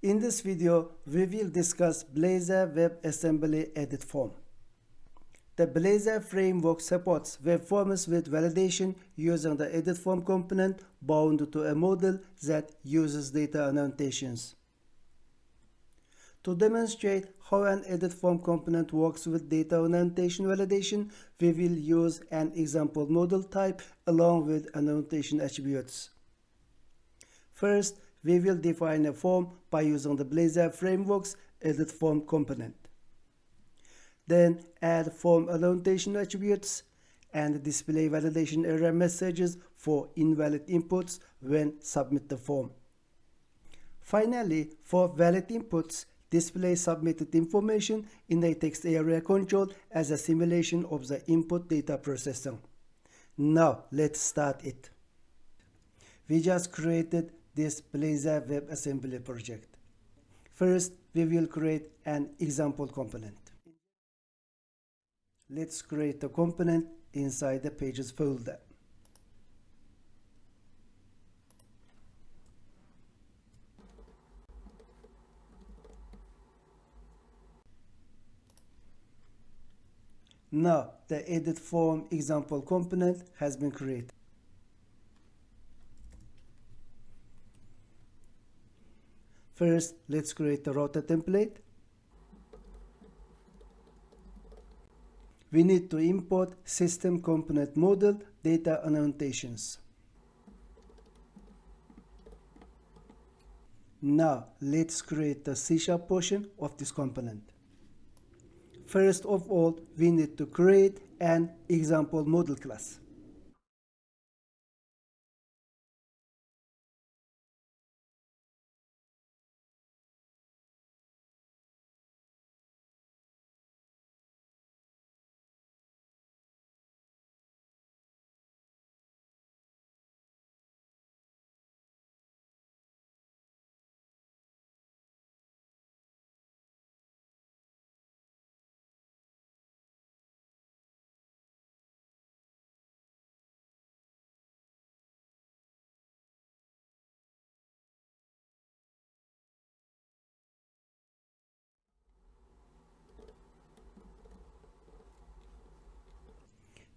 In this video, we will discuss Blazor WebAssembly EditForm. The Blazor framework supports web forms with validation using the EditForm component bound to a model that uses data annotations. To demonstrate how an EditForm component works with data annotation validation, we will use an example model type along with annotation attributes. First, we will define a form by using the Blazor Framework's EditForm component. Then add form annotation attributes and display validation error messages for invalid inputs when submit the form. Finally, for valid inputs, display submitted information in a text area control as a simulation of the input data processing. Now let's start it. We just created this Blazor WebAssembly project. First, we will create an example component. Let's create a component inside the Pages folder. Now, the EditForm example component has been created. First, let's create the router template. We need to import system component model data annotations. Now, let's create the C# portion of this component. First of all, we need to create an example model class.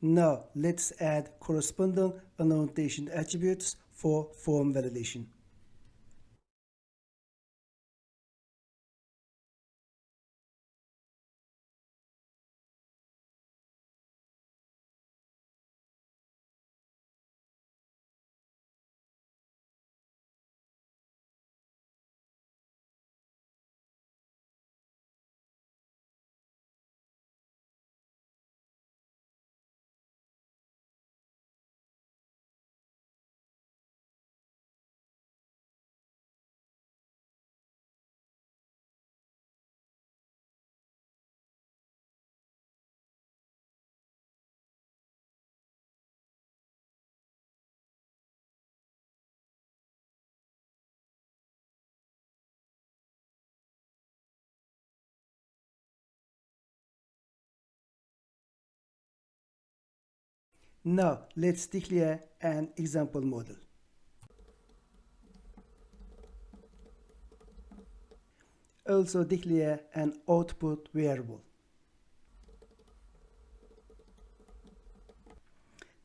Now, let's add corresponding annotation attributes for form validation. Now, let's declare an example model. Also declare an output variable.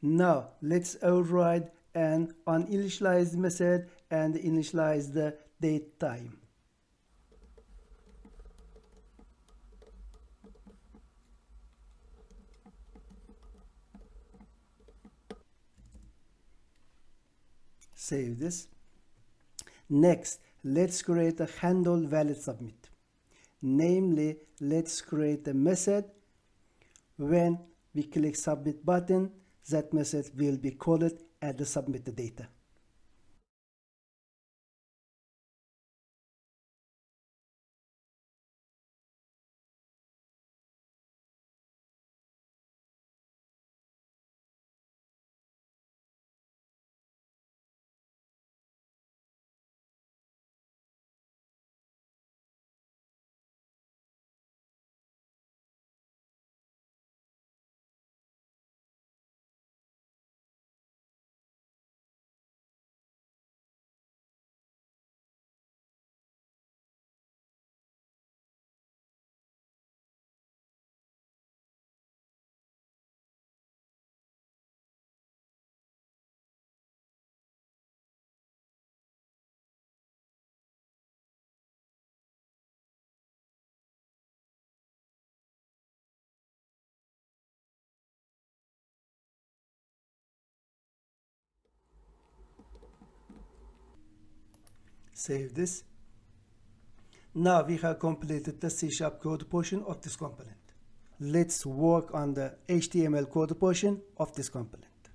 Now, let's override an uninitialized method and initialize the date time. Save this. Next, let's create a handle valid submit. Namely, let's create a method. When we click submit button, that method will be called at the submitted data. Save this. Now we have completed the C# code portion of this component. Let's work on the HTML code portion of this component,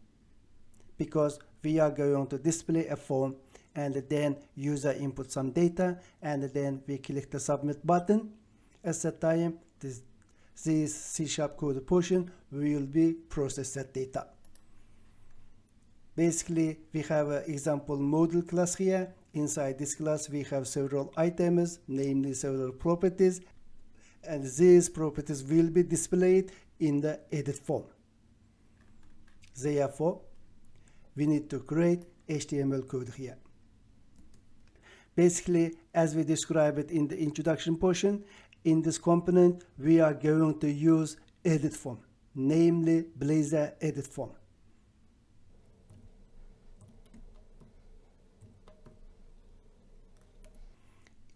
because we are going to display a form and then user input some data and then we click the submit button. At that time, this C# code portion will be process that data. Basically, we have an example model class here. Inside this class, we have several items, namely several properties, and these properties will be displayed in the edit form. Therefore, we need to create HTML code here. Basically, as we described it in the introduction portion, in this component, we are going to use EditForm, namely Blazor EditForm.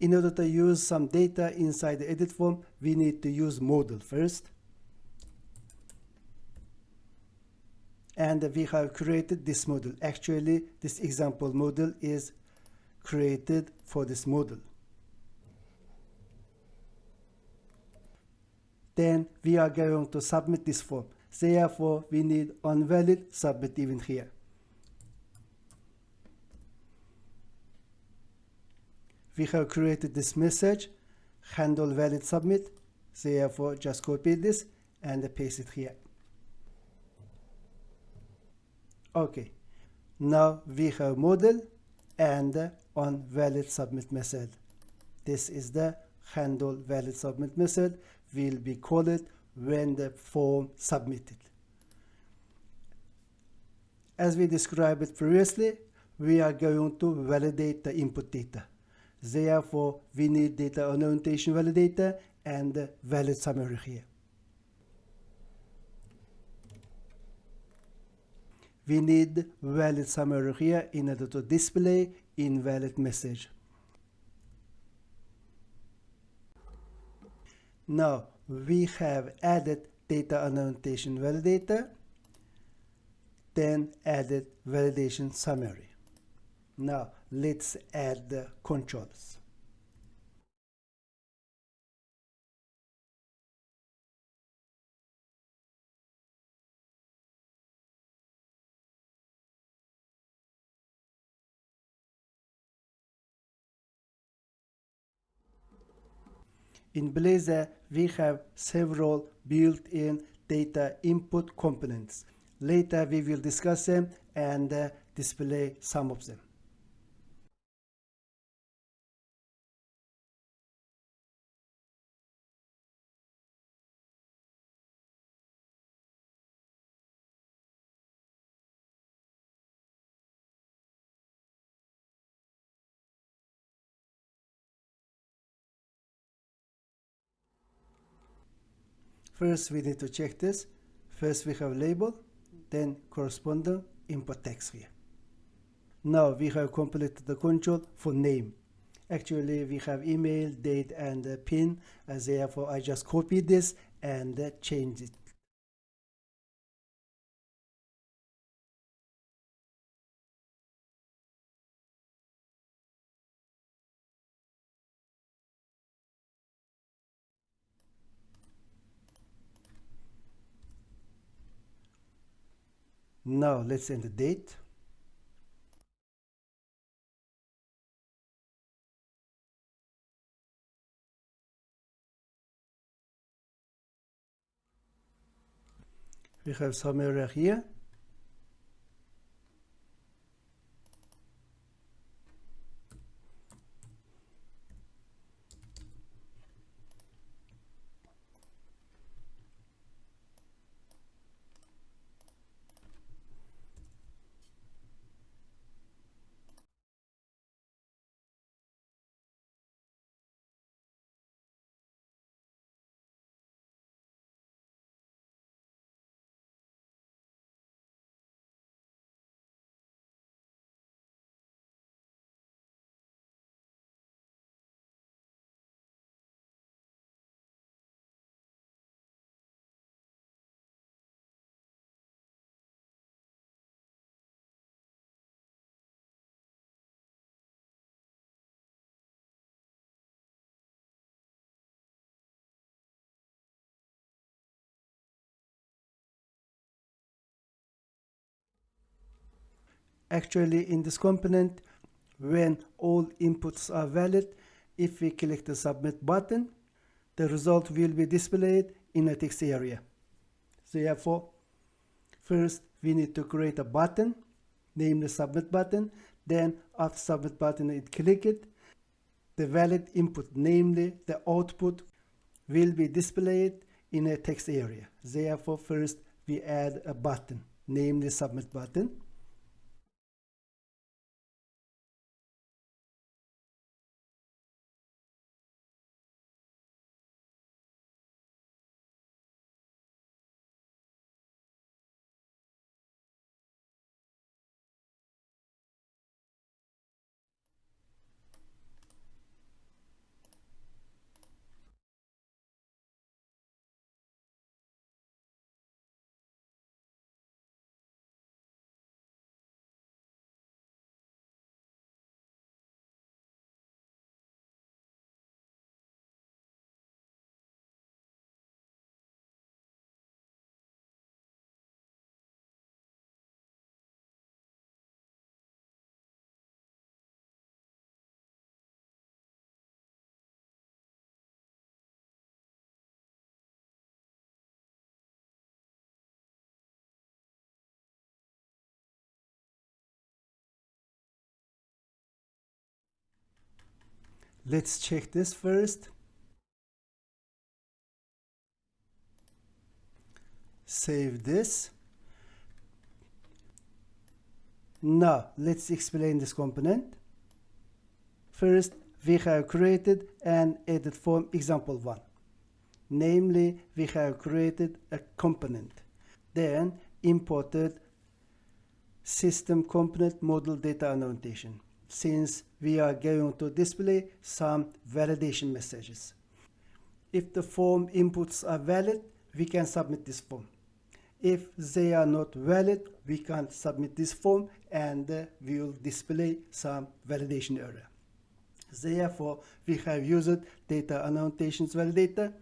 In order to use some data inside the EditForm, we need to use model first. And we have created this model. Actually, this example model is created for this model. Then we are going to submit this form. Therefore, we need invalid submit event here. We have created this message, handle valid submit. Therefore, just copy this and paste it here. Okay, now we have model and on valid submit method. This is the handle valid submit method. Will be called when the form submitted. As we described it previously, we are going to validate the input data. Therefore, we need data annotation validator and valid summary here. We need valid summary here in order to display invalid message. Now we have added data annotation validator, then added validation summary. Now let's add the controls. In Blazor, we have several built-in data input components. Later, we will discuss them and display some of them. First, we need to check this. First, we have label, then corresponding input text here. Now we have completed the control for name. Actually, we have email, date, and pin. Therefore, I just copy this and change it. Now let's enter date. We have summary here. Actually, in this component, when all inputs are valid, if we click the submit button, the result will be displayed in a text area. Therefore, first we need to create a button, name the submit button. Then after submit button, click it. The valid input, namely the output, will be displayed in a text area. Therefore, first we add a button, namely submit button. Let's check this first. Save this. Now let's explain this component. First, we have created an EditForm example one. Namely, we have created a component, then imported system component model data annotation, since we are going to display some validation messages. If the form inputs are valid, we can submit this form. If they are not valid, we can't submit this form, and we will display some validation error. Therefore, we have used data annotations validator.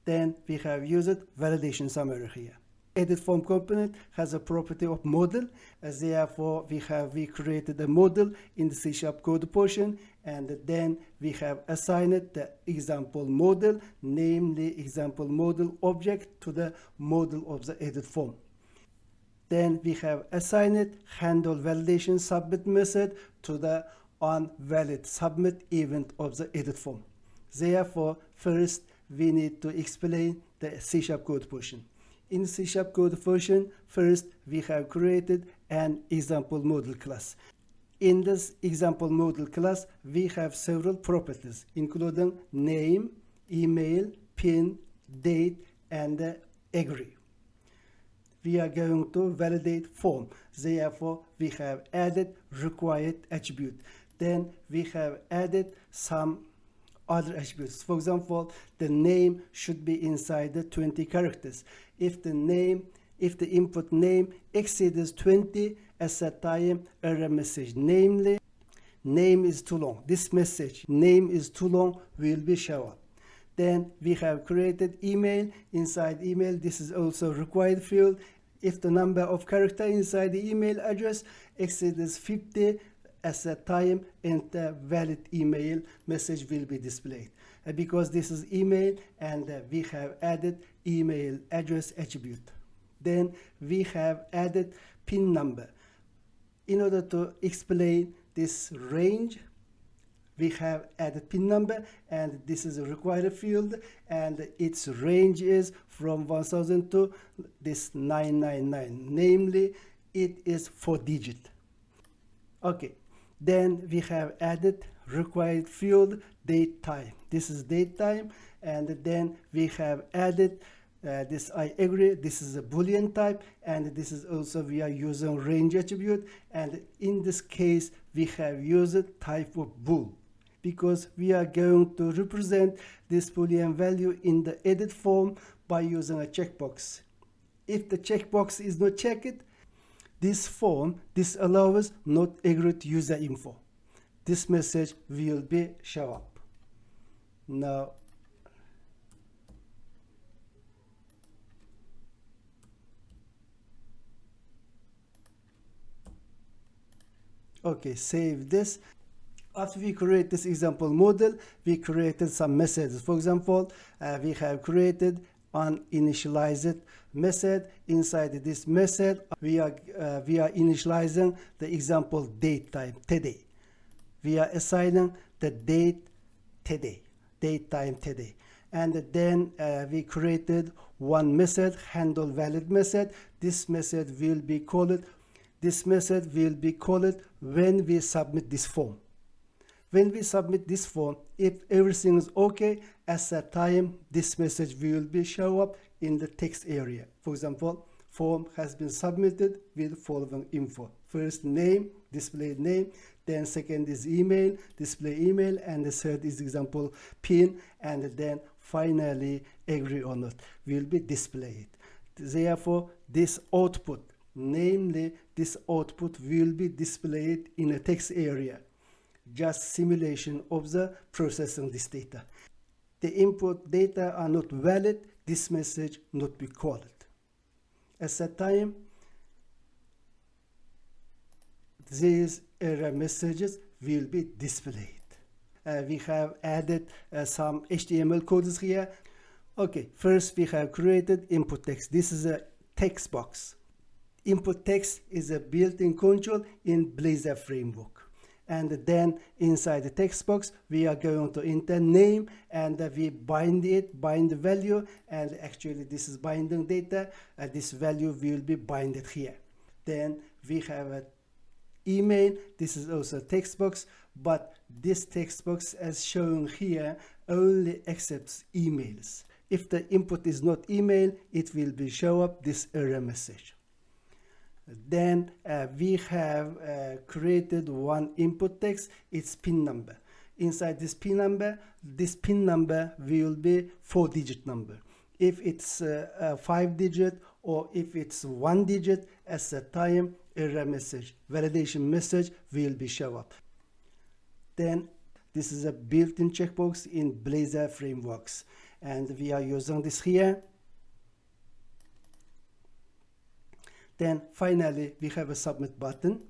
Then we have used validation summary here. EditForm component has a property of model. Therefore, we created a model in the C# code portion, and then we have assigned the example model, namely example model object, to the model of the EditForm. Then we have assigned handle validation submit method to the onValid submit event of the EditForm. Therefore, first we need to explain the C# code portion. In C# code portion, first we have created an example model class. In this example model class, we have several properties, including name, email, pin, date, and agree. We are going to validate form. Therefore, we have added required attribute. Then we have added some other attributes. For example, the name should be inside the 20 characters. If the input name exceeds 20, at that time error message, namely name is too long. This message, name is too long, will be show up. Then we have created email. Inside email, this is also required field. If the number of characters inside the email address exceeds 50, at that time enter valid email message will be displayed. Because this is email, and we have added email address attribute. Then we have added pin number. In order to explain this range, we have added pin number, and this is a required field, and its range is from 1000 to this 999. Namely, it is 4-digit. Okay. Then we have added required field date time. This is date time, and then we have added this I agree. This is a Boolean type, and this is also we are using range attribute, and in this case we have used type of bool, because we are going to represent this Boolean value in the EditForm by using a checkbox. If the checkbox is not checked, this allows not agree to user info. This message will be show up. Now, Okay, save this. After we create this example model, we created some messages. For example, we have created an initialized method. Inside this method, we are initializing the example date time today. We are assigning the date today, date time today. And then we created one method, handle valid method. This method will be called when we submit this form. When we submit this form, if everything is okay, at that time this message will be show up in the text area. For example, form has been submitted with following info. First name, display name, then second is email, display email, and the third is example pin, and then finally agree or not will be displayed. Therefore, this output, namely this output, will be displayed in a text area. Just simulation of the processing this data. The input data are not valid, this message not be called. At that time, these error messages will be displayed. We have added some HTML codes here. Okay, first we have created input text. This is a text box. Input text is a built-in control in Blazor Framework. And then inside the text box, we are going to enter name, and we bind the value, and actually this is binding data, and this value will be binded here. Then we have an email. This is also a text box, but this text box as shown here only accepts emails. If the input is not email, it will be show up this error message. Then we have created one input text, it's pin number. Inside this pin number will be 4-digit number. If it's 5-digit or if it's 1 digit, at the time error message, validation message will be show up. Then this is a built-in checkbox in Blazor frameworks, and we are using this here. Then finally, we have a submit button.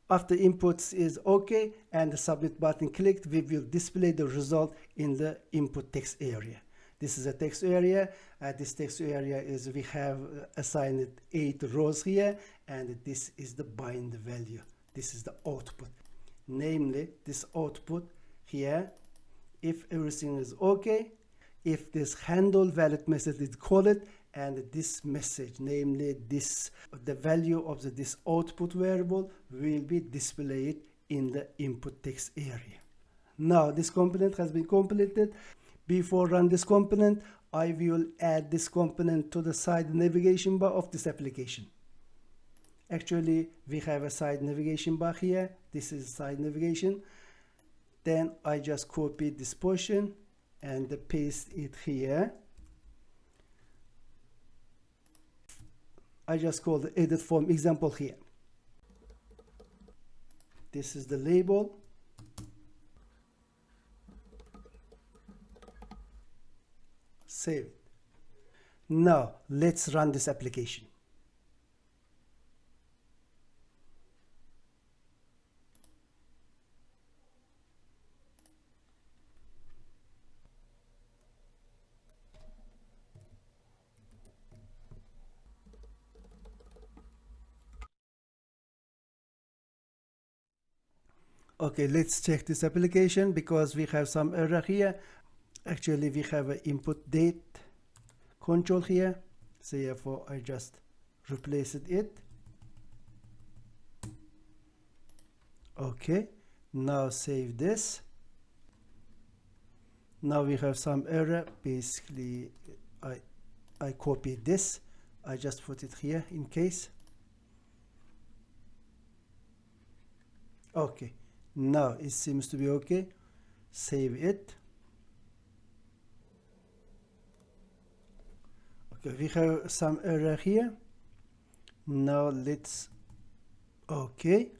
After inputs is okay and the submit button clicked, we will display the result in the input text area. This is a text area. This text area is, we have assigned 8 rows here, and this is the bind value. This is the output. Namely, this output here, if everything is okay, if this handle valid method is called, and this message, namely the value of this output variable will be displayed in the input text area. Now this component has been completed. Before run this component, I will add this component to the side navigation bar of this application. Actually, we have a side navigation bar here. This is side navigation. Then I just copy this portion and paste it here. I just call the EditForm example here. This is the label. Save. Now let's run this application. Okay, let's check this application because we have some error here. Actually, we have an input date control here. So therefore, I just replaced it. Okay, now save this. Now we have some error. Basically, I copied this. I just put it here in case. Okay. Now it seems to be okay. Save it. Okay, we have some error here. Now let's, okay,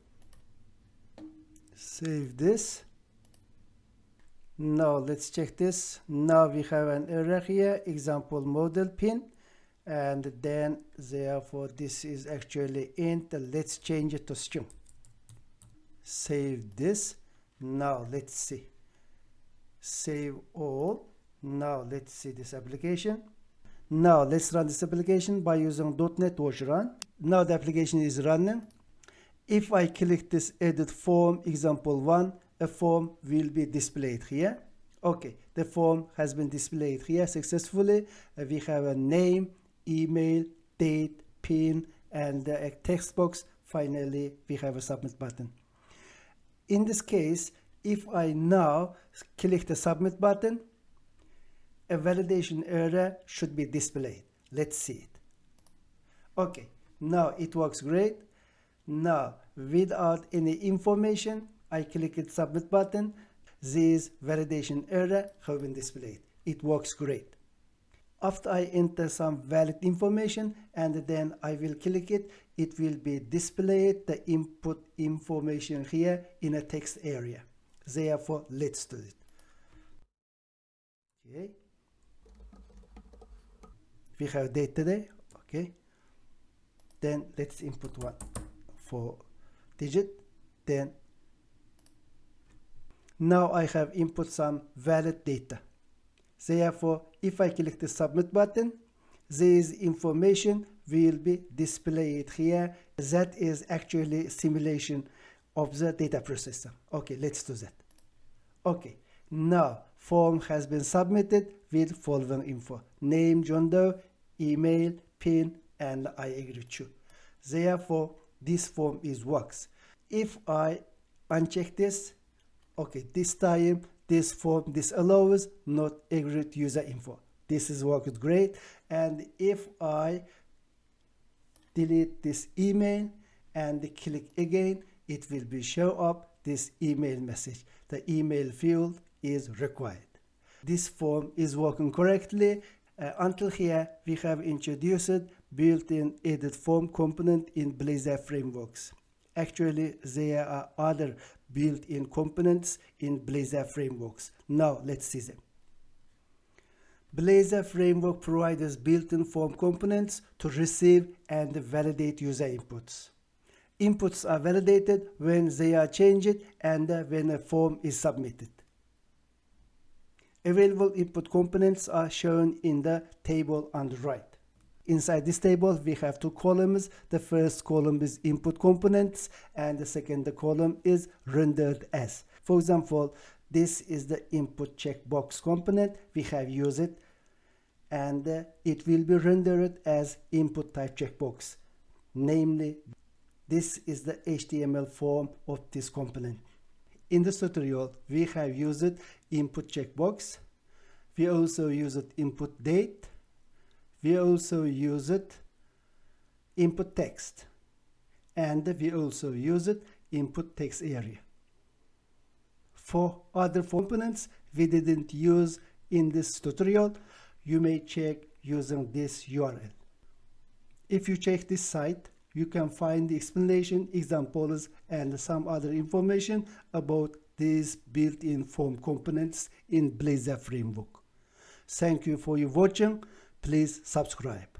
save this. Now let's check this. Now we have an error here, example model pin, and then therefore this is actually int. Let's change it to string. save this. Now let's see. Save all. Now let's see this application. Now let's run this application by using .NET Watch Run. Now the application is running. If I click this edit form example 1, a form will be displayed here. Okay, the form has been displayed here successfully. We have a name, email, date, pin, and a text box. Finally, we have a submit button. In this case, if I now click the submit button, a validation error should be displayed. Let's see it. Okay, now it works great. Now, without any information, I click the submit button. This validation error have been displayed. It works great. After I enter some valid information and then I will click it, it will be displayed the input information here in a text area. Therefore, let's do it. Okay. We have date today. Okay. Then let's input 4 digit. Then now I have input some valid data. Therefore, if I click the submit button, this information will be displayed here. That is actually simulation of the data processor. Okay, let's do that. Okay, now form has been submitted with following info: name John Doe, email, pin, and I agree with you. Therefore, this form works. If I uncheck this, okay, this time this form disallows not agreed user info. This is worked great. And if I delete this email and click again, it will be show up this email message. The email field is required. This form is working correctly. Until here, we have introduced built-in EditForm component in Blazor frameworks. Actually, there are other built-in components in Blazor frameworks. Now, let's see them. Blazor Framework provides built-in form components to receive and validate user inputs. Inputs are validated when they are changed and when a form is submitted. Available input components are shown in the table on the right. Inside this table, we have two columns. The first column is input components, and the second column is rendered as. For example, this is the input checkbox component. We have used it, and it will be rendered as input type checkbox. Namely, this is the HTML form of this component. In this tutorial, we have used input checkbox. We also used input date. We also used input text, and we also used input text area. For other components we didn't use in this tutorial, you may check using this URL. If you check this site, you can find the explanation, examples, and some other information about these built-in form components in Blazor Framework. Thank you for your watching. Please subscribe.